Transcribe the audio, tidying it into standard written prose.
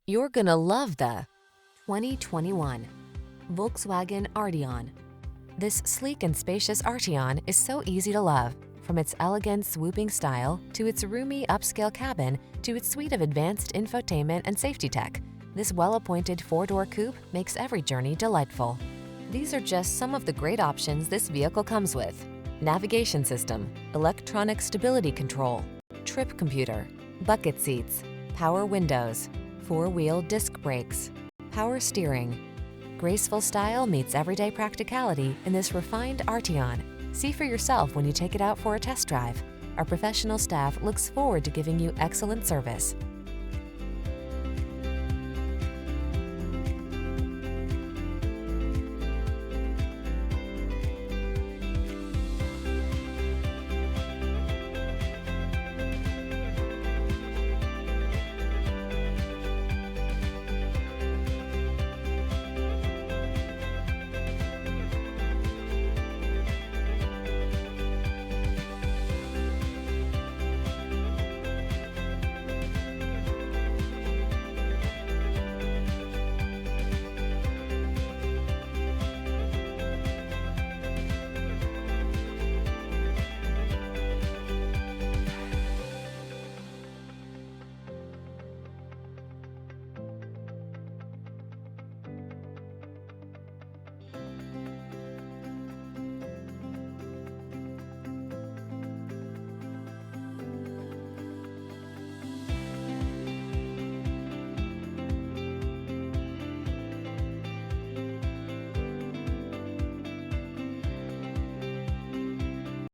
You're gonna love the 2021 Volkswagen Arteon. This sleek and spacious Arteon is so easy to love. From its elegant, swooping style, to its roomy, upscale cabin, to its suite of advanced infotainment and safety tech, this well-appointed four-door coupe makes every journey delightful. These are just some of the great options this vehicle comes with: navigation system, electronic stability control, trip computer, bucket seats, power windows, four-wheel disc brakes, power steering. Graceful style meets everyday practicality in this refined Arteon. See for yourself when you take it out for a test drive. Our professional staff looks forward to giving you excellent service.